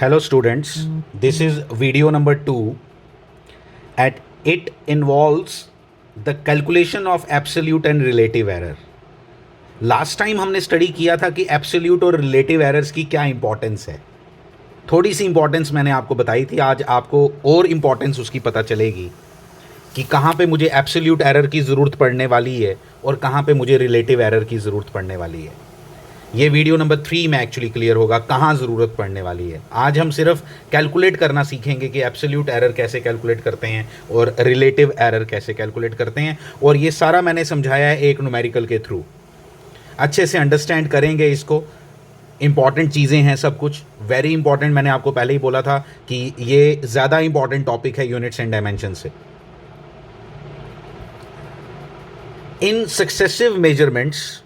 Hello students, this is video number 2 and it involves the calculation of absolute and relative error. Last time हमने study किया था कि absolute और relative errors की क्या importance है. थोड़ी सी इंपॉर्टेंस मैंने आपको बताई थी. आज आपको और इंपॉर्टेंस उसकी पता चलेगी कि कहाँ पे मुझे एब्सोल्यूट एरर की ज़रूरत पड़ने वाली है और कहाँ पे मुझे रिलेटिव एरर की ज़रूरत पड़ने वाली है. ये वीडियो नंबर 3 में एक्चुअली क्लियर होगा कहाँ ज़रूरत पड़ने वाली है. आज हम सिर्फ कैलकुलेट करना सीखेंगे कि एब्सोल्यूट एरर कैसे कैलकुलेट करते हैं और रिलेटिव एरर कैसे कैलकुलेट करते हैं, और ये सारा मैंने समझाया है एक न्यूमेरिकल के थ्रू. अच्छे से अंडरस्टैंड करेंगे इसको. इंपॉर्टेंट चीज़ें हैं सब कुछ, वेरी इंपॉर्टेंट. मैंने आपको पहले ही बोला था कि ये ज़्यादा इंपॉर्टेंट टॉपिक है यूनिट्स एंड डायमेंशन से. In successive measurements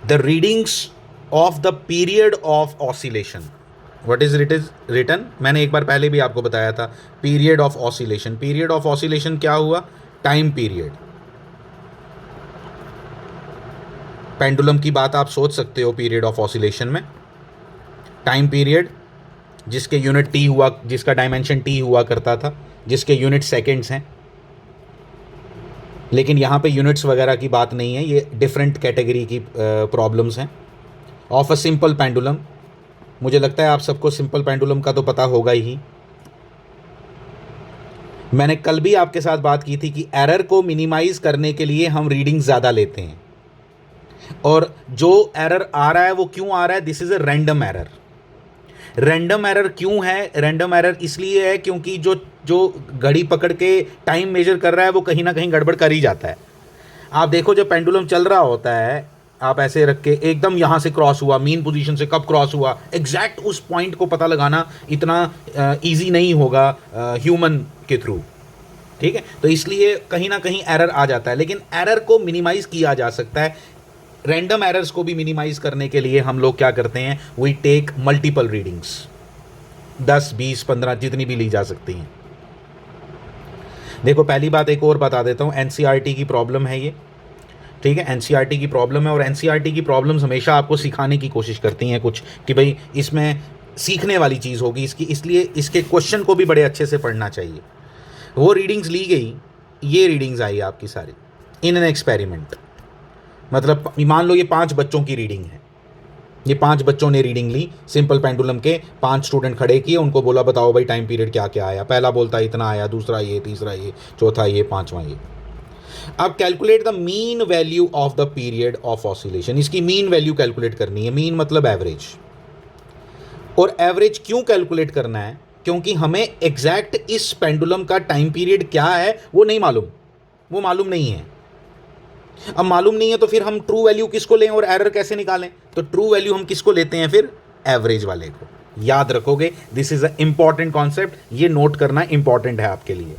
the readings of the period of oscillation, what is it is written, मैंने एक बार पहले भी आपको बताया था. period of oscillation, period of oscillation क्या हुआ? Time period. पेंडुलम की बात आप सोच सकते हो पीरियड ऑफ ऑसिलेशन में. टाइम पीरियड जिसके यूनिट टी हुआ, जिसका डायमेंशन टी हुआ करता था, जिसके यूनिट सेकेंड्स हैं. लेकिन यहाँ पे यूनिट्स वगैरह की बात नहीं है, ये डिफरेंट कैटेगरी की प्रॉब्लम्स हैं. ऑफ अ सिंपल पेंडुलम, मुझे लगता है आप सबको सिंपल पेंडुलम का तो पता होगा ही. मैंने कल भी आपके साथ बात की थी कि एरर को मिनिमाइज करने के लिए हम रीडिंग ज़्यादा लेते हैं, और जो एरर आ रहा है वो क्यों आ रहा है? This is a random error. Random error क्यों है? रैंडम एरर इसलिए है क्योंकि जो घड़ी पकड़ के टाइम मेजर कर रहा है वो कहीं ना कहीं गड़बड़ कर ही जाता है. आप देखो जब पेंडुलम चल रहा होता है, आप ऐसे रख के एकदम यहाँ से क्रॉस हुआ, मीन पोजीशन से कब क्रॉस हुआ, एग्जैक्ट उस पॉइंट को पता लगाना इतना इजी नहीं होगा ह्यूमन के थ्रू. ठीक है, तो इसलिए कहीं ना कहीं एरर आ जाता है. लेकिन एरर को मिनिमाइज किया जा सकता है. रैंडम एरर्स को भी मिनिमाइज करने के लिए हम लोग क्या करते हैं? वी टेक मल्टीपल रीडिंग्स, 10, 20, 15 जितनी भी ली जा सकती हैं. देखो पहली बात एक और बता देता हूँ, एनसीईआरटी की प्रॉब्लम है ये. ठीक है, एनसीईआरटी की प्रॉब्लम है, और एनसीईआरटी की प्रॉब्लम्स हमेशा आपको सिखाने की कोशिश करती हैं कुछ, कि भाई इसमें सीखने वाली चीज़ होगी इसकी, इसलिए इसके क्वेश्चन को भी बड़े अच्छे से पढ़ना चाहिए. वो रीडिंग्स ली गई, ये रीडिंग्स आई आपकी सारी इन एन एक्सपेरिमेंट. मतलब मान लो ये 5 बच्चों की रीडिंग है. ये 5 बच्चों ने रीडिंग ली सिंपल पेंडुलम के. 5 स्टूडेंट खड़े किए, उनको बोला बताओ भाई टाइम पीरियड क्या क्या आया. पहला बोलता इतना आया, दूसरा ये, तीसरा ये, चौथा ये, पांचवा ये. अब calculate the mean value of the period of oscillation. इसकी मीन वैल्यू कैलकुलेट करनी है. मीन मतलब एवरेज. और एवरेज क्यों कैलकुलेट करना है? क्योंकि हमें एग्जैक्ट इस पेंडुलम का टाइम पीरियड क्या है वो नहीं मालूम, वो मालूम नहीं है. अब मालूम नहीं है तो फिर हम ट्रू वैल्यू किसको लें और एरर कैसे निकालें? तो ट्रू वैल्यू हम किसको लेते हैं? फिर एवरेज वाले को. याद रखोगे, this is a important concept, ये नोट करना इंपॉर्टेंट है आपके लिए.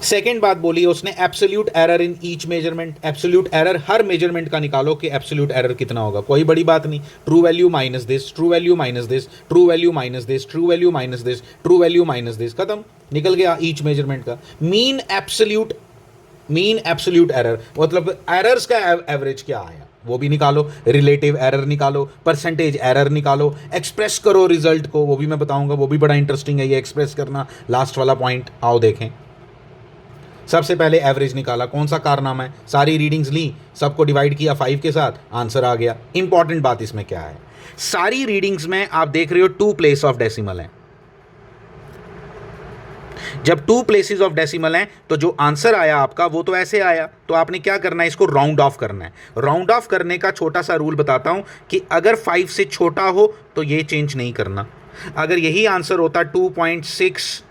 सेकेंड बात बोली उसने, absolute error in each measurement. Absolute error her measurement का निकालो कि एब्सोल्यूट एरर कितना होगा. कोई बड़ी बात नहीं. True value minus this, true value minus this, true value minus this, true value minus this, true value minus this, खत्म, निकल गया ईच मेजरमेंट का. मीन एब्सोल्यूट एरर मतलब एरर्स का एवरेज क्या आया वो भी निकालो. रिलेटिव एरर निकालो, परसेंटेज एरर निकालो, एक्सप्रेस करो रिजल्ट को, वो भी मैं बताऊंगा, वो भी बड़ा इंटरेस्टिंग है ये एक्सप्रेस करना. लास्ट वाला पॉइंट आओ देखें. सबसे पहले एवरेज निकाला. कौन सा कारनामा है? सारी रीडिंग्स ली, सबको डिवाइड किया 5 के साथ, आंसर आ गया. इंपॉर्टेंट बात इसमें क्या है? सारी रीडिंग्स में आप देख रहे हो 2 प्लेस ऑफ डेसिमल है. जब 2 प्लेसेस ऑफ डेसिमल हैं तो जो आंसर आया आपका वो तो ऐसे आया. तो आपने क्या करना है? इसको राउंड ऑफ करना है. राउंड ऑफ करने का छोटा सा रूल बताता हूं कि अगर 5 से छोटा हो तो ये चेंज नहीं करना. अगर यही आंसर होता 2.6,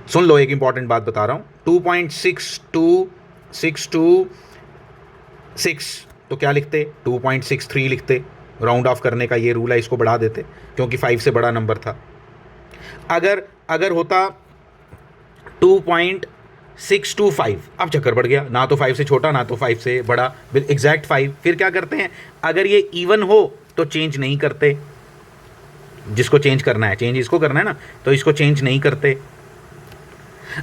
सुन लो एक इंपॉर्टेंट बात बता रहा हूं, 2.62626 तो क्या लिखते? 2.63 लिखते. राउंड ऑफ करने का ये रूल है, इसको बढ़ा देते क्योंकि 5 से बड़ा नंबर था. अगर होता 2.625, अब चक्कर बढ़ गया, ना तो 5 से छोटा ना तो 5 से बड़ा, एग्जैक्ट 5. फिर क्या करते हैं? अगर ये इवन हो तो चेंज नहीं करते. जिसको चेंज करना है, चेंज इसको करना है ना, तो इसको चेंज नहीं करते.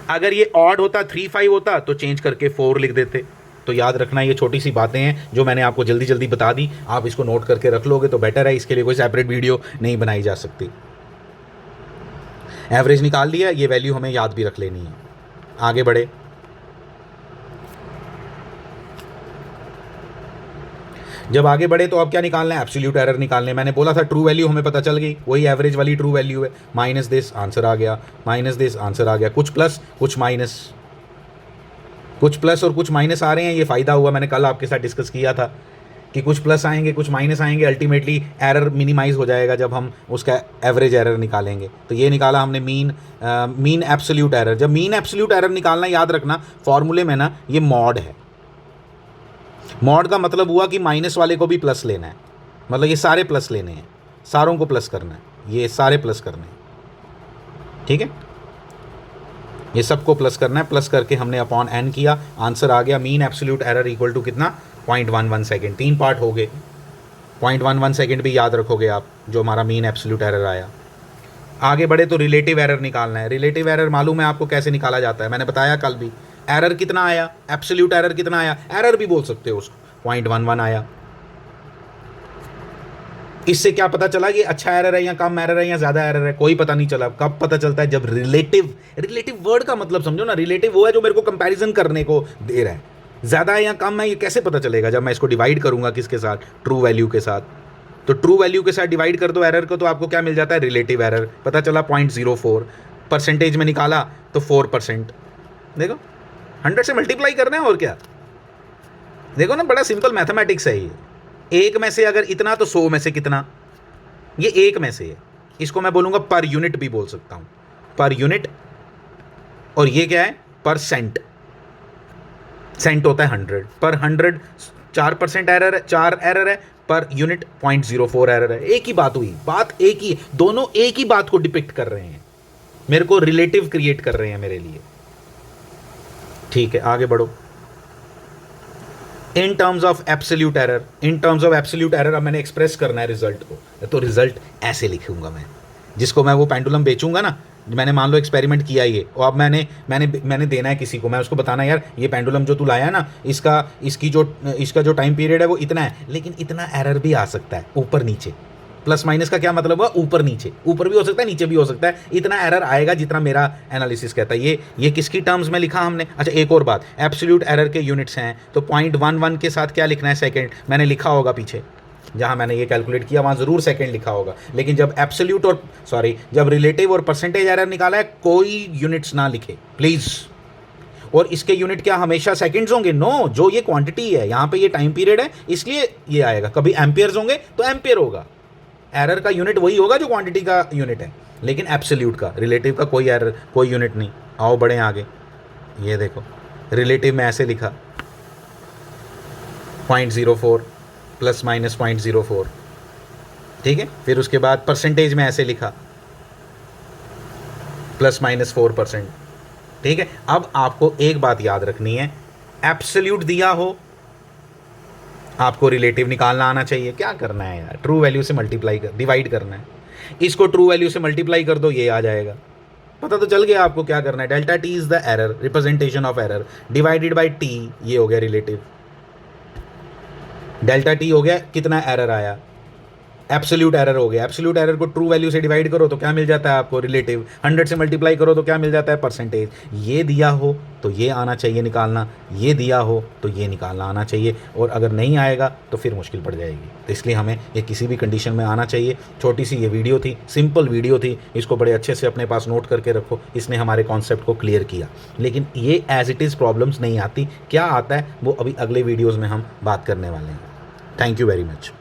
अगर ये ऑड होता, 3, 5 होता तो चेंज करके 4 लिख देते. तो याद रखना ये छोटी सी बातें हैं जो मैंने आपको जल्दी जल्दी बता दी, आप इसको नोट करके रख लोगे तो बेटर है, इसके लिए कोई सेपरेट वीडियो नहीं बनाई जा सकती। एवरेज निकाल लिया, ये वैल्यू हमें याद भी रख लेनी है। आगे बढ़े, जब आगे बढ़े तो अब क्या निकालना है, एब्सोल्यूट एरर निकालने। मैंने बोला था ट्रू वैल्यू हमें पता चल गई, वही एवरेज वाली ट्रू वैल्यू है, माइनस दिस आंसर आ गया, माइनस दिस आंसर आ गया, कुछ प्लस कुछ माइनस, कुछ प्लस और कुछ माइनस आ रहे हैं, ये फ़ायदा हुआ, मैंने कल आपके साथ डिस्कस किया था कि कुछ प्लस आएंगे कुछ माइनस आएंगे, अल्टीमेटली एरर मिनिमाइज हो जाएगा जब हम उसका एवरेज एरर निकालेंगे। तो ये निकाला हमने मीन एब्सोल्यूट एरर। जब मीन एब्सोल्यूट एरर निकालना, याद रखना फॉर्मूले में ना ये मॉड है। मॉड का मतलब हुआ कि माइनस वाले को भी प्लस लेना है, मतलब ये सारे प्लस लेने हैं, सारों को प्लस करना है, ये सारे प्लस करने हैं, ठीक है, ये सबको प्लस करना है। प्लस करके हमने अपॉन n किया, आंसर आ गया mean absolute error equal to कितना, 0.11 सेकेंड। 3 पार्ट हो गए, 0.11 सेकेंड भी याद रखोगे आप, जो हमारा मीन एब्सोल्यूट एरर आया। आगे बढ़े तो रिलेटिव एरर निकालना है। रिलेटिव एरर मालूम है आपको कैसे निकाला जाता है, मैंने बताया कल भी। एरर कितना आया, एब्सोल्यूट एरर कितना आया, एरर भी बोल सकते हो उसको, 0.11 आया। इससे क्या पता चला कि अच्छा एरर है या कम एरर है या ज़्यादा एरर है, कोई पता नहीं चला। कब पता चलता है, जब रिलेटिव वर्ड का मतलब समझो ना, रिलेटिव वो है जो मेरे को कंपैरिजन करने को दे रहा है, ज़्यादा है या कम है ये कैसे पता चलेगा, जब मैं इसको डिवाइड करूंगा किसके साथ, ट्रू वैल्यू के साथ। तो ट्रू वैल्यू के साथ डिवाइड कर दो एरर को, तो आपको क्या मिल जाता है, रिलेटिव एरर। पता चला 0.04, परसेंटेज में निकाला तो 4%। देखो 100 से मल्टीप्लाई करना है और क्या, देखो ना, बड़ा सिंपल मैथमेटिक्स है ये। एक में से अगर इतना तो 100 में से कितना, ये एक में से है, इसको मैं बोलूंगा पर यूनिट भी बोल सकता हूं, पर यूनिट। और ये क्या है, परसेंट, सेंट होता है 100, पर 100 4% एरर है, 4 एरर है, पर यूनिट 0.04 एरर है। एक ही बात हुई, बात एक ही, दोनों एक ही बात को डिपिक्ट कर रहे हैं, मेरे को रिलेटिव क्रिएट कर रहे हैं मेरे लिए, ठीक है। आगे बढ़ो, in terms of absolute error. In terms of absolute error अब मैंने एक्सप्रेस करना है रिजल्ट को, तो रिजल्ट ऐसे लिखूंगा मैं, जिसको मैं वो पेंडुलम बेचूंगा ना, मैंने मान लो एक्सपेरिमेंट किया ये, और अब मैंने देना है किसी को, मैं उसको बताना यार ये पेंडुलम जो तू लाया है ना, इसका जो टाइम पीरियड है वो इतना है, लेकिन इतना एरर भी आ सकता है, ऊपर नीचे। प्लस माइनस का क्या मतलब हुआ, ऊपर नीचे, ऊपर भी हो सकता है नीचे भी हो सकता है, इतना एरर आएगा जितना मेरा एनालिसिस कहता है। ये किसकी टर्म्स में लिखा हमने। अच्छा एक और बात, एब्सोल्यूट एरर के यूनिट्स हैं, तो 0.11 के साथ क्या लिखना है, सेकेंड। मैंने लिखा होगा पीछे जहाँ मैंने ये कैलकुलेट किया वहाँ ज़रूर सेकेंड लिखा होगा, लेकिन जब जब रिलेटिव और परसेंटेज एरर निकाला है, कोई यूनिट्स ना लिखे प्लीज़। और इसके यूनिट क्या हमेशा सेकंड्स होंगे, नो, जो ये क्वांटिटी है यहाँ पे, ये टाइम पीरियड है, इसलिए ये आएगा। कभी एम्पियर्स होंगे तो एम्पियर होगा, एरर का यूनिट वही होगा जो क्वांटिटी का यूनिट है, लेकिन एब्सोल्यूट का, रिलेटिव का कोई एरर, कोई यूनिट नहीं। आओ बढ़े आगे, ये देखो रिलेटिव में ऐसे लिखा 0.04 प्लस माइनस 0.04, ठीक है। फिर उसके बाद परसेंटेज में ऐसे लिखा प्लस माइनस 4%, ठीक है। अब आपको एक बात याद रखनी है, एब्सोल्यूट दिया हो, आपको रिलेटिव निकालना आना चाहिए। क्या करना है यार, ट्रू वैल्यू से डिवाइड करना है, इसको ट्रू वैल्यू से मल्टीप्लाई कर दो, ये आ जाएगा। पता तो चल गया आपको क्या करना है। Delta T is the error, representation of error, divided by T, ये हो गया रिलेटिव। डेल्टा टी हो गया कितना एरर आया, एब्सोल्यूट एरर हो गया। एब्सोल्यूट एरर को ट्रू वैल्यू से डिवाइड करो तो क्या मिल जाता है आपको, रिलेटिव। 100 से मल्टीप्लाई करो तो क्या मिल जाता है, परसेंटेज। ये दिया हो तो ये आना चाहिए निकालना, ये दिया हो तो ये निकालना आना चाहिए, और अगर नहीं आएगा तो फिर मुश्किल पड़ जाएगी। तो इसलिए हमें ये किसी भी कंडीशन में आना चाहिए। छोटी सी ये वीडियो थी, सिंपल वीडियो थी, इसको बड़े अच्छे से अपने पास नोट करके रखो। इसने हमारे कॉन्सेप्ट को क्लियर किया, लेकिन ये एज इट इज़ प्रॉब्लम्स नहीं आती। क्या आता है वो अभी अगले वीडियोज़ में हम बात करने वाले हैं। Thank you very much.